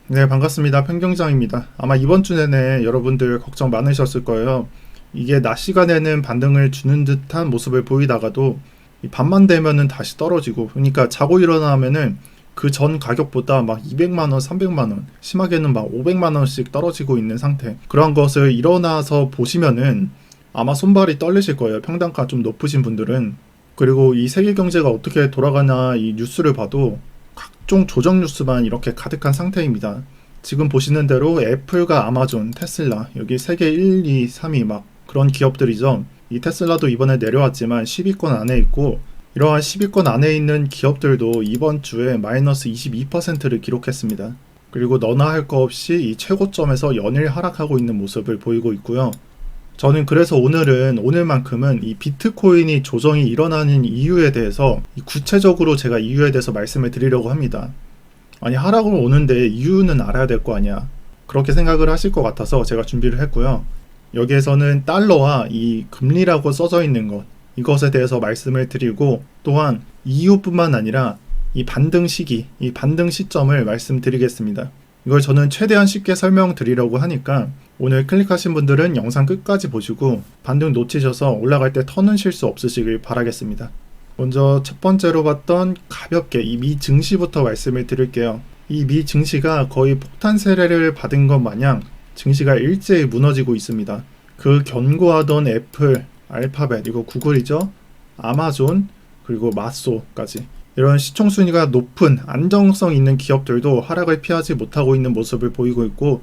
네, 반갑습니다. 편경장입니다. 아마 이번 주 내내 여러분들 걱정 많으셨을 거예요. 이게 낮 시간에는 반등을 주는 듯한 모습을 보이다가도 이 밤만 되면은 다시 떨어지고, 그러니까 자고 일어나면은 그 전 가격보다 막 200만 원, 300만 원, 심하게는 막 500만 원씩 떨어지고 있는 상태. 그러한 것을 일어나서 보시면은 아마 손발이 떨리실 거예요. 평단가 좀 높으신 분들은. 그리고 이 세계 경제가 어떻게 돌아가나 이 뉴스를 봐도 각종 조정 뉴스만 이렇게 가득한 상태입니다. 지금 보시는 대로 애플과 아마존, 테슬라, 여기 세계 1, 2, 3위 막 그런 기업들이죠. 이 테슬라도 이번에 내려왔지만 10위권 안에 있고, 이러한 10위권 안에 있는 기업들도 이번 주에 마이너스 22%를 기록했습니다. 그리고 너나 할 거 없이 이 최고점에서 연일 하락하고 있는 모습을 보이고 있고요. 저는 그래서 오늘만큼은 이 비트코인이 조정이 일어나는 이유에 대해서 구체적으로 제가 이유에 대해서 말씀을 드리려고 합니다. 아니, 하락을 오는데 이유는 알아야 될 거 아니야. 그렇게 생각을 하실 것 같아서 제가 준비를 했고요. 여기에서는 달러와 이 금리라고 써져 있는 것, 이것에 대해서 말씀을 드리고, 또한 이유뿐만 아니라 이 반등 시기, 이 반등 시점을 말씀드리겠습니다. 이걸 저는 최대한 쉽게 설명드리려고 하니까 오늘 클릭하신 분들은 영상 끝까지 보시고 반등 놓치셔서 올라갈 때 터는 실수 없으시길 바라겠습니다. 먼저 첫 번째로 봤던 가볍게 이 미 증시부터 말씀을 드릴게요. 이 미 증시가 거의 폭탄 세례를 받은 것 마냥 증시가 일제히 무너지고 있습니다. 그 견고하던 애플, 알파벳, 이거 구글이죠, 아마존, 그리고 마소까지 이런 시총 순위가 높은 안정성 있는 기업들도 하락을 피하지 못하고 있는 모습을 보이고 있고,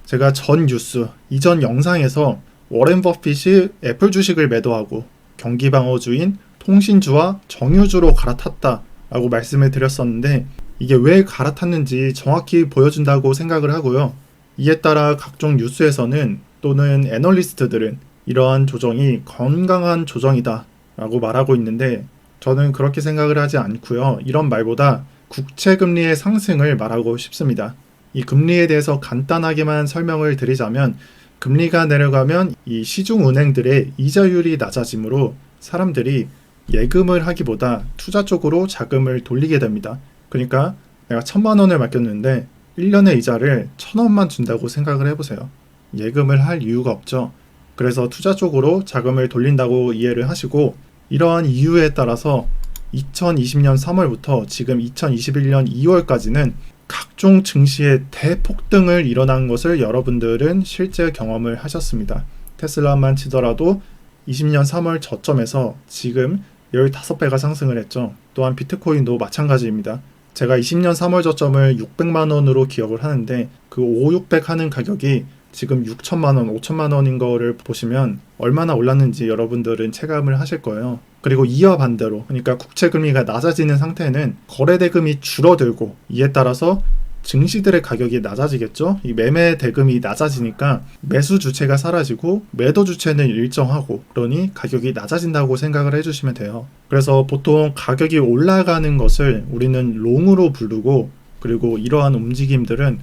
제가 전 뉴스, 이전 영상에서 워렌 버핏이 애플 주식을 매도하고 경기방어주인 통신주와 정유주로 갈아탔다라고 말씀을 드렸었는데, 이게 왜 갈아탔는지 정확히 보여준다고 생각을 하고요. 이에 따라 각종 뉴스에서는 또는 애널리스트들은 이러한 조정이 건강한 조정이다 라고 말하고 있는데, 저는 그렇게 생각을 하지 않고요. 이런 말보다 국채금리의 상승을 말하고 싶습니다. 이 금리에 대해서 간단하게만 설명을 드리자면, 금리가 내려가면 이 시중은행들의 이자율이 낮아지므로 사람들이 예금을 하기보다 투자 쪽으로 자금을 돌리게 됩니다. 그러니까 내가 1,000만 원을 맡겼는데 1년의 이자를 1,000원만 준다고 생각을 해보세요. 예금을 할 이유가 없죠. 그래서 투자 쪽으로 자금을 돌린다고 이해를 하시고, 이러한 이유에 따라서 2020년 3월부터 지금 2021년 2월까지는 각종 증시의 대폭등을 일어난 것을 여러분들은 실제 경험을 하셨습니다. 테슬라만 치더라도 20년 3월 저점에서 지금 15배가 상승을 했죠. 또한 비트코인도 마찬가지입니다. 제가 20년 3월 저점을 600만 원으로 기억을 하는데, 그 5, 600 하는 가격이 지금 6천만 원, 5천만 원인 거를 보시면 얼마나 올랐는지 여러분들은 체감을 하실 거예요. 그리고 이와 반대로, 그러니까 국채금리가 낮아지는 상태는 거래대금이 줄어들고, 이에 따라서 증시들의 가격이 낮아지겠죠. 이 매매 대금이 낮아지니까 매수 주체가 사라지고 매도 주체는 일정하고, 그러니 가격이 낮아진다고 생각을 해주시면 돼요. 그래서 보통 가격이 올라가는 것을 우리는 롱으로 부르고, 그리고 이러한 움직임들은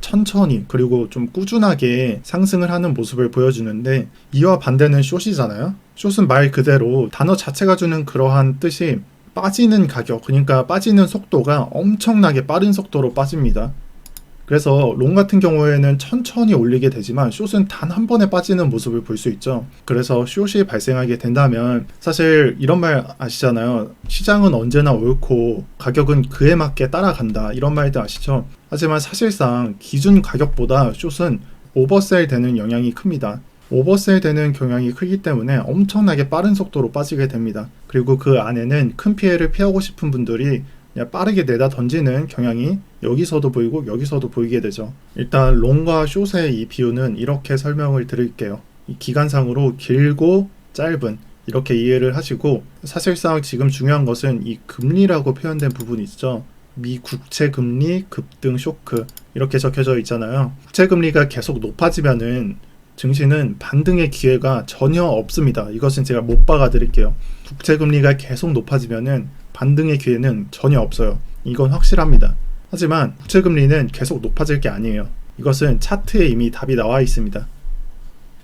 천천히 그리고 좀 꾸준하게 상승을 하는 모습을 보여주는데, 이와 반대는 숏이잖아요. 숏은 말 그대로 단어 자체가 주는 그러한 뜻이 빠지는 가격, 그러니까 빠지는 속도가 엄청나게 빠른 속도로 빠집니다. 그래서 롱 같은 경우에는 천천히 올리게 되지만 숏은 단 한 번에 빠지는 모습을 볼 수 있죠. 그래서 숏이 발생하게 된다면, 사실 이런 말 아시잖아요. 시장은 언제나 옳고 가격은 그에 맞게 따라간다, 이런 말도 아시죠? 하지만 사실상 기준 가격보다 숏은 오버셀 되는 영향이 큽니다. 오버셀 되는 경향이 크기 때문에 엄청나게 빠른 속도로 빠지게 됩니다. 그리고 그 안에는 큰 피해를 피하고 싶은 분들이 그냥 빠르게 내다 던지는 경향이 여기서도 보이고 여기서도 보이게 되죠. 일단 롱과 숏의 이 비율은 이렇게 설명을 드릴게요. 이 기간상으로 길고 짧은, 이렇게 이해를 하시고, 사실상 지금 중요한 것은 이 금리라고 표현된 부분이 있죠. 미 국채 금리 급등 쇼크, 이렇게 적혀져 있잖아요. 국채 금리가 계속 높아지면은 증시는 반등의 기회가 전혀 없습니다. 이것은 제가 못 박아 드릴게요. 국채 금리가 계속 높아지면은 반등의 기회는 전혀 없어요. 이건 확실합니다. 하지만 국채 금리는 계속 높아질 게 아니에요. 이것은 차트에 이미 답이 나와 있습니다.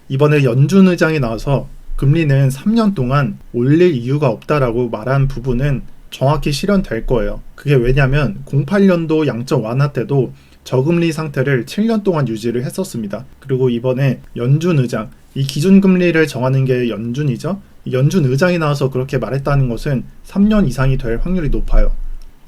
이번에 연준 의장이 나와서 금리는 3년 동안 올릴 이유가 없다라고 말한 부분은 정확히 실현될 거예요. 그게 왜냐면 08년도 양적 완화 때도 저금리 상태를 7년 동안 유지를 했었습니다. 그리고 이번에 연준 의장, 이 기준금리를 정하는 게 연준이죠. 연준 의장이 나와서 그렇게 말했다는 것은 3년 이상이 될 확률이 높아요.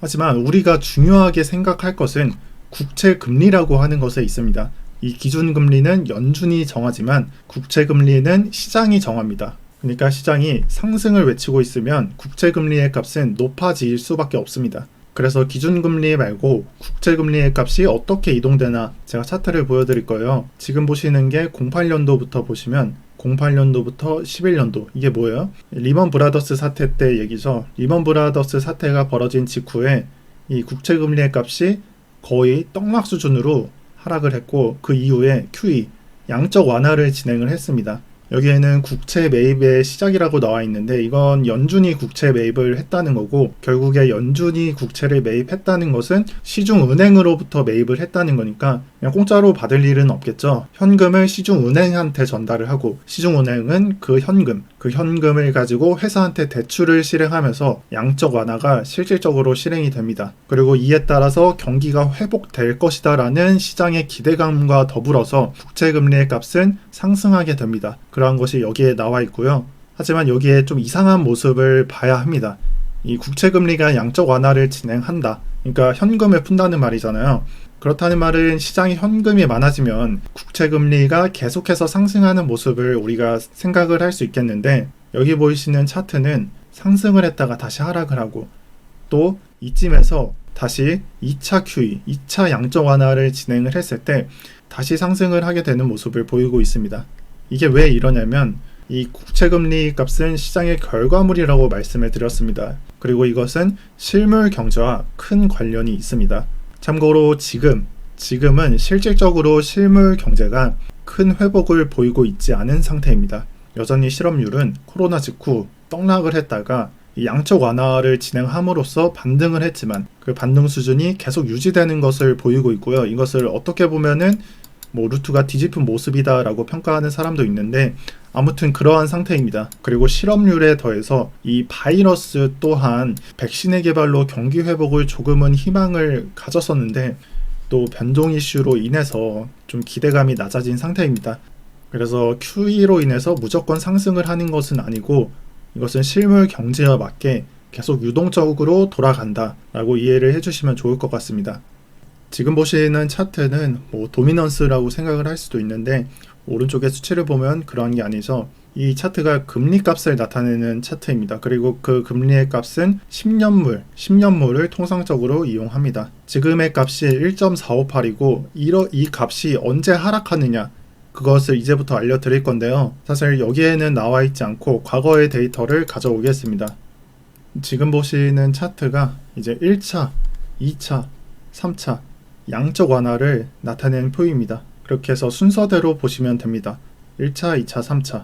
하지만 우리가 중요하게 생각할 것은 국채금리라고 하는 것에 있습니다. 이 기준금리는 연준이 정하지만 국채금리는 시장이 정합니다. 그러니까 시장이 상승을 외치고 있으면 국채금리의 값은 높아질 수밖에 없습니다. 그래서 기준금리 말고 국채금리의 값이 어떻게 이동되나 제가 차트를 보여드릴 거예요. 지금 보시는 게 08년도부터 보시면 08년도부터 11년도, 이게 뭐예요? 리먼 브라더스 사태 때 얘기죠. 리먼 브라더스 사태가 벌어진 직후에 이 국채금리의 값이 거의 떡락 수준으로 하락을 했고, 그 이후에 QE, 양적 완화를 진행을 했습니다. 여기에는 국채 매입의 시작이라고 나와 있는데, 이건 연준이 국채 매입을 했다는 거고, 결국에 연준이 국채를 매입했다는 것은 시중은행으로부터 매입을 했다는 거니까 그냥 공짜로 받을 일은 없겠죠. 현금을 시중은행한테 전달을 하고, 시중은행은 그 현금을 가지고 회사한테 대출을 실행하면서 양적 완화가 실질적으로 실행이 됩니다. 그리고 이에 따라서 경기가 회복될 것이다 라는 시장의 기대감과 더불어서 국채금리의 값은 상승하게 됩니다. 그러한 것이 여기에 나와 있고요. 하지만 여기에 좀 이상한 모습을 봐야 합니다. 이 국채금리가 양적 완화를 진행한다. 그러니까 현금을 푼다는 말이잖아요. 그렇다는 말은 시장에 현금이 많아지면 국채금리가 계속해서 상승하는 모습을 우리가 생각을 할 수 있겠는데, 여기 보이시는 차트는 상승을 했다가 다시 하락을 하고, 또 이쯤에서 다시 2차 QE, 2차 양적 완화를 진행을 했을 때 다시 상승을 하게 되는 모습을 보이고 있습니다. 이게 왜 이러냐면, 이 국채금리 값은 시장의 결과물이라고 말씀을 드렸습니다. 그리고 이것은 실물 경제와 큰 관련이 있습니다. 참고로 지금은 실질적으로 실물 경제가 큰 회복을 보이고 있지 않은 상태입니다. 여전히 실업률은 코로나 직후 떡락을 했다가 양적 완화를 진행함으로써 반등을 했지만 그 반등 수준이 계속 유지되는 것을 보이고 있고요. 이것을 어떻게 보면은 루트가 뒤집힌 모습이다라고 평가하는 사람도 있는데, 아무튼 그러한 상태입니다. 그리고 실업률에 더해서 이 바이러스 또한 백신의 개발로 경기 회복을 조금은 희망을 가졌었는데, 또 변종 이슈로 인해서 좀 기대감이 낮아진 상태입니다. 그래서 QE로 인해서 무조건 상승을 하는 것은 아니고, 이것은 실물 경제와 맞게 계속 유동적으로 돌아간다 라고 이해를 해주시면 좋을 것 같습니다. 지금 보시는 차트는 도미넌스라고 생각을 할 수도 있는데, 오른쪽에 수치를 보면 그러한 게 아니죠. 이 차트가 금리 값을 나타내는 차트입니다. 그리고 그 금리의 값은 10년물을 통상적으로 이용합니다. 지금의 값이 1.458이고 이 값이 언제 하락하느냐, 그것을 이제부터 알려드릴 건데요. 사실 여기에는 나와 있지 않고 과거의 데이터를 가져오겠습니다. 지금 보시는 차트가 이제 1차, 2차, 3차 양적 완화를 나타내는 표입니다. 그렇게 해서 순서대로 보시면 됩니다. 1차, 2차, 3차.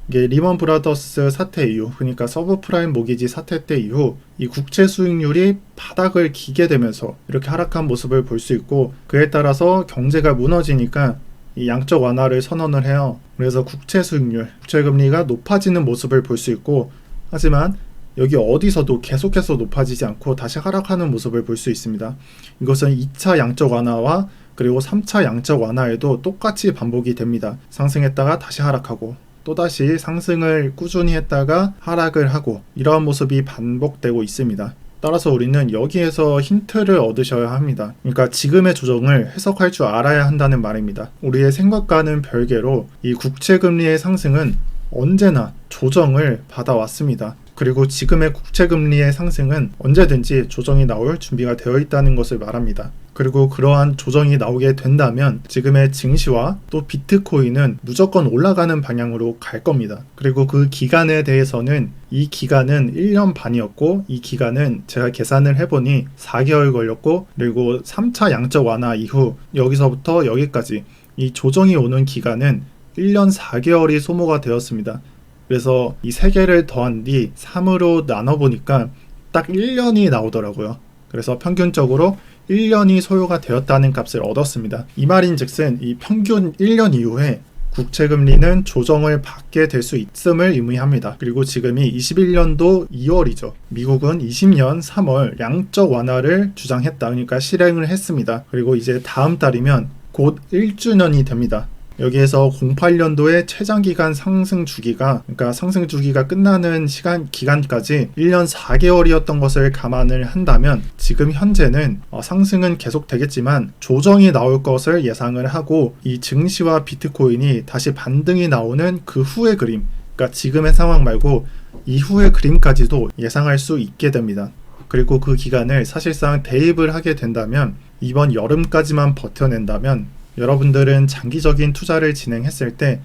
이게 리먼 브라더스 사태 이후, 그러니까 서브프라임 모기지 사태 때 이후 이 국채 수익률이 바닥을 기게 되면서 이렇게 하락한 모습을 볼 수 있고, 그에 따라서 경제가 무너지니까 이 양적 완화를 선언을 해요. 그래서 국채 수익률, 국채금리가 높아지는 모습을 볼 수 있고, 하지만 여기 어디서도 계속해서 높아지지 않고 다시 하락하는 모습을 볼 수 있습니다. 이것은 2차 양적 완화와 그리고 3차 양적 완화에도 똑같이 반복이 됩니다. 상승했다가 다시 하락하고, 또다시 상승을 꾸준히 했다가 하락을 하고, 이러한 모습이 반복되고 있습니다. 따라서 우리는 여기에서 힌트를 얻으셔야 합니다. 그러니까 지금의 조정을 해석할 줄 알아야 한다는 말입니다. 우리의 생각과는 별개로 이 국채금리의 상승은 언제나 조정을 받아왔습니다. 그리고 지금의 국채금리의 상승은 언제든지 조정이 나올 준비가 되어 있다는 것을 말합니다. 그리고 그러한 조정이 나오게 된다면 지금의 증시와 또 비트코인은 무조건 올라가는 방향으로 갈 겁니다. 그리고 그 기간에 대해서는 이 기간은 1년 반이었고, 이 기간은 제가 계산을 해보니 4개월 걸렸고, 그리고 3차 양적 완화 이후 여기서부터 여기까지 이 조정이 오는 기간은 1년 4개월이 소모가 되었습니다. 그래서 이 3개를 더한 뒤 3으로 나눠보니까 딱 1년이 나오더라고요. 그래서 평균적으로 1년이 소요가 되었다는 값을 얻었습니다. 이 말인 즉슨 이 평균 1년 이후에 국채금리는 조정을 받게 될 수 있음을 의미합니다. 그리고 지금이 21년도 2월이죠. 미국은 20년 3월 양적 완화를 주장했다. 그러니까 실행을 했습니다. 그리고 이제 다음 달이면 곧 1주년이 됩니다. 여기에서 08년도에 최장기간 상승 주기가, 그러니까 상승 주기가 끝나는 기간까지 1년 4개월이었던 것을 감안을 한다면 지금 현재는 상승은 계속 되겠지만 조정이 나올 것을 예상을 하고, 이 증시와 비트코인이 다시 반등이 나오는 그 후의 그림, 그러니까 지금의 상황 말고 이후의 그림까지도 예상할 수 있게 됩니다. 그리고 그 기간을 사실상 대입을 하게 된다면, 이번 여름까지만 버텨낸다면 여러분들은 장기적인 투자를 진행했을 때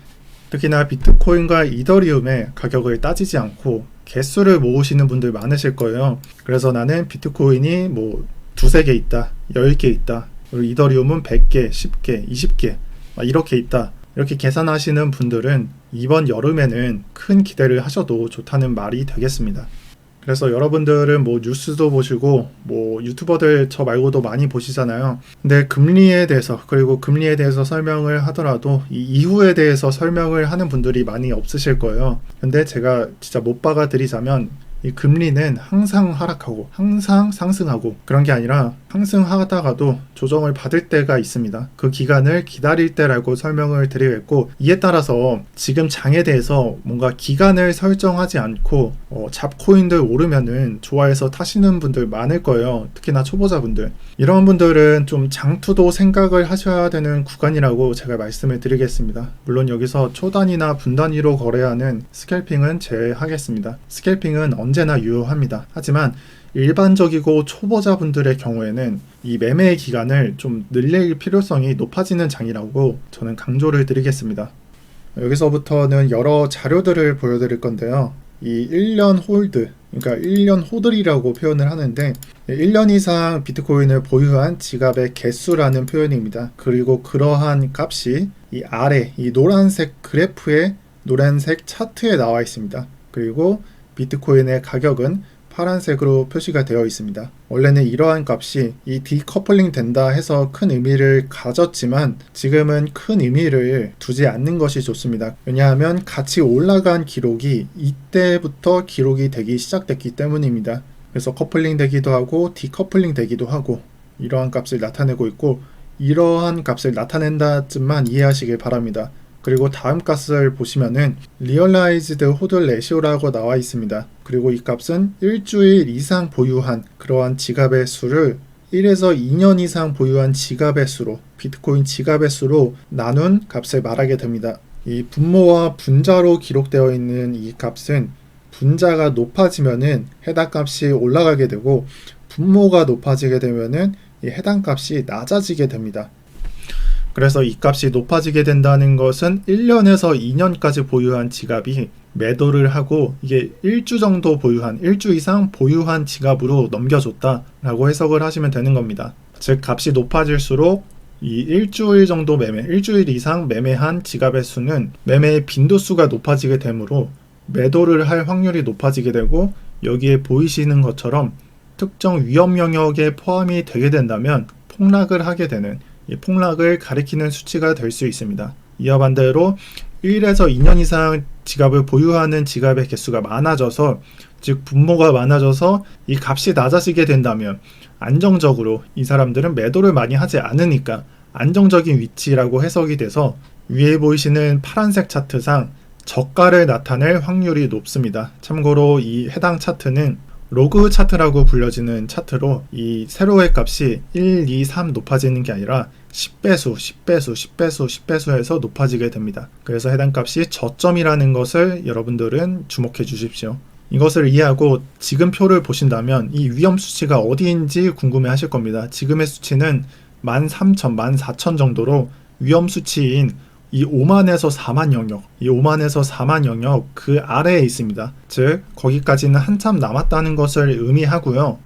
특히나 비트코인과 이더리움의 가격을 따지지 않고 개수를 모으시는 분들 많으실 거예요. 그래서 나는 비트코인이 뭐 두세 개 있다, 10개 있다, 그리고 이더리움은 100개, 10개, 20개 이렇게 있다, 이렇게 계산하시는 분들은 이번 여름에는 큰 기대를 하셔도 좋다는 말이 되겠습니다. 그래서 여러분들은 뭐 뉴스도 보시고 뭐 유튜버들 저 말고도 많이 보시잖아요. 근데 금리에 대해서, 그리고 금리에 대해서 설명을 하더라도 이 이후에 대해서 설명을 하는 분들이 많이 없으실 거예요. 근데 제가 진짜 못 박아 드리자면 이 금리는 항상 하락하고 항상 상승하고 그런 게 아니라 상승하다가도 조정을 받을 때가 있습니다. 그 기간을 기다릴 때라고 설명을 드리겠고, 이에 따라서 지금 장에 대해서 뭔가 기간을 설정하지 않고 잡코인들 오르면은 좋아해서 타시는 분들 많을 거예요. 특히나 초보자분들. 이런 분들은 좀 장투도 생각을 하셔야 되는 구간이라고 제가 말씀을 드리겠습니다. 물론 여기서 초단위나 분단위로 거래하는 스캘핑은 제외하겠습니다. 스캘핑은 언제나 유효합니다. 하지만 일반적이고 초보자분들의 경우에는 이 매매의 기간을 좀 늘릴 필요성이 높아지는 장이라고 저는 강조를 드리겠습니다. 여기서부터는 여러 자료들을 보여드릴 건데요. 이 1년 홀드, 그러니까 1년 호들이라고 표현을 하는데 1년 이상 비트코인을 보유한 지갑의 개수라는 표현입니다. 그리고 그러한 값이 이 아래 이 노란색 그래프에, 노란색 차트에 나와 있습니다. 그리고 비트코인의 가격은 파란색으로 표시가 되어 있습니다. 원래는 이러한 값이 이 디커플링 된다 해서 큰 의미를 가졌지만 지금은 큰 의미를 두지 않는 것이 좋습니다. 왜냐하면 같이 올라간 기록이 이때부터 기록이 되기 시작됐기 때문입니다. 그래서 커플링 되기도 하고 디커플링 되기도 하고 이러한 값을 나타내고 있고, 이러한 값을 나타낸다쯤만 이해하시길 바랍니다. 그리고 다음 값을 보시면은 리얼라이즈드 호들 레시오라고 나와 있습니다. 그리고 이 값은 일주일 이상 보유한 그러한 지갑의 수를 1에서 2년 이상 보유한 지갑의 수로, 비트코인 지갑의 수로 나눈 값을 말하게 됩니다. 이 분모와 분자로 기록되어 있는 이 값은 분자가 높아지면은 해당 값이 올라가게 되고, 분모가 높아지게 되면은 이 해당 값이 낮아지게 됩니다. 그래서 이 값이 높아지게 된다는 것은 1년에서 2년까지 보유한 지갑이 매도를 하고 이게 1주 정도 보유한, 1주 이상 보유한 지갑으로 넘겨줬다라고 해석을 하시면 되는 겁니다. 즉 값이 높아질수록 이 일주일 정도 매매, 일주일 이상 매매한 지갑의 수는 매매의 빈도수가 높아지게 되므로 매도를 할 확률이 높아지게 되고, 여기에 보이시는 것처럼 특정 위험 영역에 포함이 되게 된다면 폭락을 하게 되는, 이 폭락을 가리키는 수치가 될 수 있습니다. 이와 반대로 1에서 2년 이상 지갑을 보유하는 지갑의 개수가 많아져서, 즉 분모가 많아져서 이 값이 낮아지게 된다면 안정적으로, 이 사람들은 매도를 많이 하지 않으니까 안정적인 위치라고 해석이 돼서 위에 보이시는 파란색 차트상 저가를 나타낼 확률이 높습니다. 참고로 이 해당 차트는 로그 차트라고 불려지는 차트로 이 세로의 값이 1, 2, 3 높아지는 게 아니라 10배수, 10배수, 10배수, 10배수에서 높아지게 됩니다. 그래서 해당 값이 저점이라는 것을 여러분들은 주목해 주십시오. 이것을 이해하고 지금 표를 보신다면 이 위험 수치가 어디인지 궁금해 하실 겁니다. 지금의 수치는 13,000, 14,000 정도로 위험 수치인 이 5만에서 4만 영역, 이 5만에서 4만 영역 그 아래에 있습니다. 즉 거기까지는 한참 남았다는 것을 의미하고요.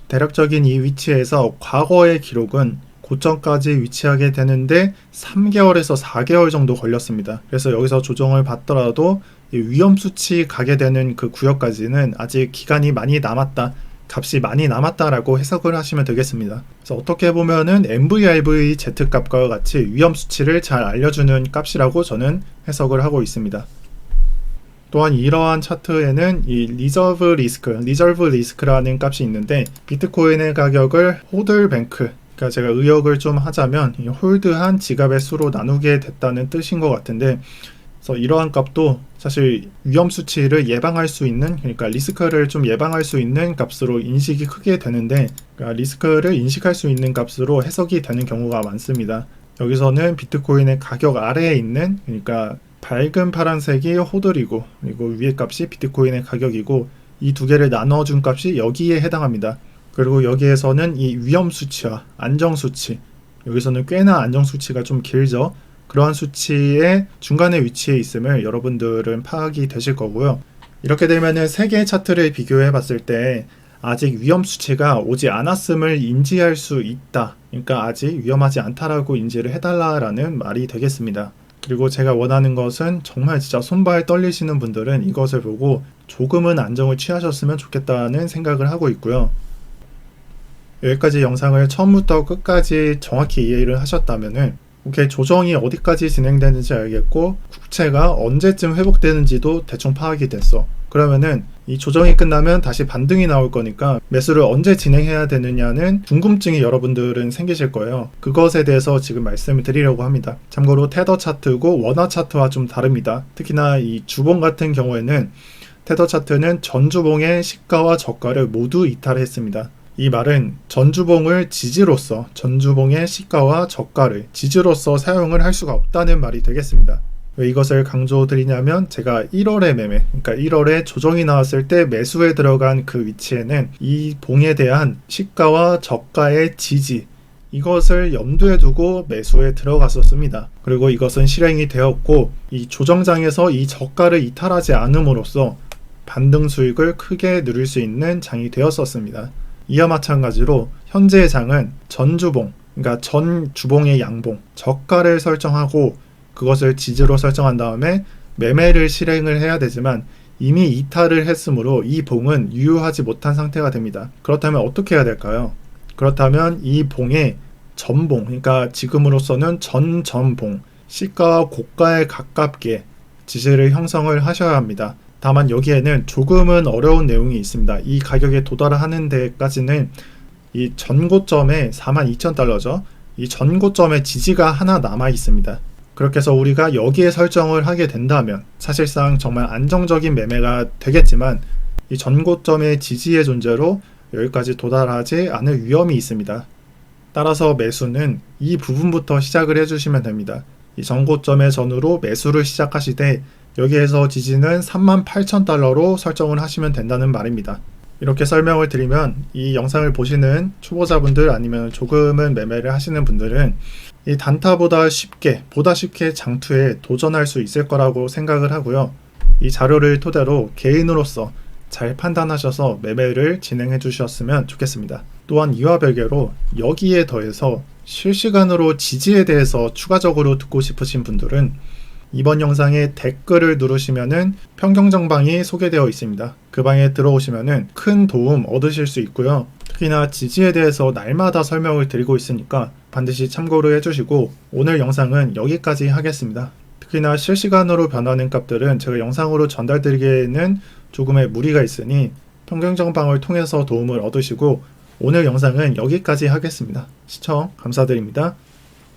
대략적인 이 위치에서 과거의 기록은 고점까지 위치하게 되는데 3개월에서 4개월 정도 걸렸습니다. 그래서 여기서 조정을 받더라도 이 위험 수치 가게 되는 그 구역까지는 아직 기간이 많이 남았다, 값이 많이 남았다라고 해석을 하시면 되겠습니다. 그래서 어떻게 보면은 MVRV Z값과 같이 위험 수치를 잘 알려주는 값이라고 저는 해석을 하고 있습니다. 또한 이러한 차트에는 이 리저브 리스크라는 값이 있는데, 비트코인의 가격을 홀드뱅크, 그러니까 제가 의역을 좀 하자면 이 홀드한 지갑의 수로 나누게 됐다는 뜻인 것 같은데, 그래서 이러한 값도 사실 위험 수치를 예방할 수 있는, 그러니까 리스크를 좀 예방할 수 있는 값으로 인식이 크게 되는데, 그러니까 리스크를 인식할 수 있는 값으로 해석이 되는 경우가 많습니다. 여기서는 비트코인의 가격 아래에 있는, 그러니까 밝은 파란색이 호들이고, 그리고 위의 값이 비트코인의 가격이고, 이 두 개를 나눠준 값이 여기에 해당합니다. 그리고 여기에서는 이 위험 수치와 안정 수치, 여기서는 꽤나 안정 수치가 좀 길죠. 그러한 수치의 중간에 위치해 있음을 여러분들은 파악이 되실 거고요. 이렇게 되면은 세 개의 차트를 비교해 봤을 때 아직 위험 수치가 오지 않았음을 인지할 수 있다, 그러니까 아직 위험하지 않다라고 인지를 해달라라는 말이 되겠습니다. 그리고 제가 원하는 것은 정말 진짜 손발 떨리시는 분들은 이것을 보고 조금은 안정을 취하셨으면 좋겠다는 생각을 하고 있고요. 여기까지 영상을 처음부터 끝까지 정확히 이해를 하셨다면은 오케이, 조정이 어디까지 진행되는지 알겠고 국채가 언제쯤 회복되는지도 대충 파악이 됐어. 그러면은 이 조정이 끝나면 다시 반등이 나올 거니까 매수를 언제 진행해야 되느냐는 궁금증이 여러분들은 생기실 거예요. 그것에 대해서 지금 말씀을 드리려고 합니다. 참고로 테더 차트고 원화 차트와 좀 다릅니다. 특히나 이 주봉 같은 경우에는 테더 차트는 전주봉의 시가와 저가를 모두 이탈했습니다. 이 말은 전주봉을 지지로서, 전주봉의 시가와 저가를 지지로서 사용을 할 수가 없다는 말이 되겠습니다. 왜 이것을 강조드리냐면, 제가 1월에 매매, 그러니까 1월에 조정이 나왔을 때 매수에 들어간 그 위치에는 이 봉에 대한 시가와 저가의 지지, 이것을 염두에 두고 매수에 들어갔었습니다. 그리고 이것은 실행이 되었고, 이 조정장에서 이 저가를 이탈하지 않음으로써 반등 수익을 크게 누릴 수 있는 장이 되었었습니다. 이와 마찬가지로 현재의 장은 전주봉, 그러니까 전 주봉의 양봉, 저가를 설정하고 그것을 지지로 설정한 다음에 매매를 실행을 해야 되지만 이미 이탈을 했으므로 이 봉은 유효하지 못한 상태가 됩니다. 그렇다면 어떻게 해야 될까요? 그렇다면 이 봉의 전봉, 그러니까 지금으로서는 전전봉, 시가와 고가에 가깝게 지지를 형성을 하셔야 합니다. 다만 여기에는 조금은 어려운 내용이 있습니다. 이 가격에 도달하는 데까지는 이 전고점에 42,000달러죠. 이 전고점에 지지가 하나 남아 있습니다. 그렇게 해서 우리가 여기에 설정을 하게 된다면 사실상 정말 안정적인 매매가 되겠지만 이 전고점의 지지의 존재로 여기까지 도달하지 않을 위험이 있습니다. 따라서 매수는 이 부분부터 시작을 해주시면 됩니다. 이 전고점의 전후로 매수를 시작하시되 여기에서 지지는 38,000달러로 설정을 하시면 된다는 말입니다. 이렇게 설명을 드리면 이 영상을 보시는 초보자분들 아니면 조금은 매매를 하시는 분들은 이 단타보다 보다 쉽게 장투에 도전할 수 있을 거라고 생각을 하고요. 이 자료를 토대로 개인으로서 잘 판단하셔서 매매를 진행해 주셨으면 좋겠습니다. 또한 이와 별개로 여기에 더해서 실시간으로 지지에 대해서 추가적으로 듣고 싶으신 분들은 이번 영상에 댓글을 누르시면은 평경정방이 소개되어 있습니다. 그 방에 들어오시면은 큰 도움 얻으실 수 있고요. 특히나 지지에 대해서 날마다 설명을 드리고 있으니까 반드시 참고를 해주시고, 오늘 영상은 여기까지 하겠습니다. 특히나 실시간으로 변하는 값들은 제가 영상으로 전달드리기에는 조금의 무리가 있으니 평경정방을 통해서 도움을 얻으시고, 오늘 영상은 여기까지 하겠습니다. 시청 감사드립니다.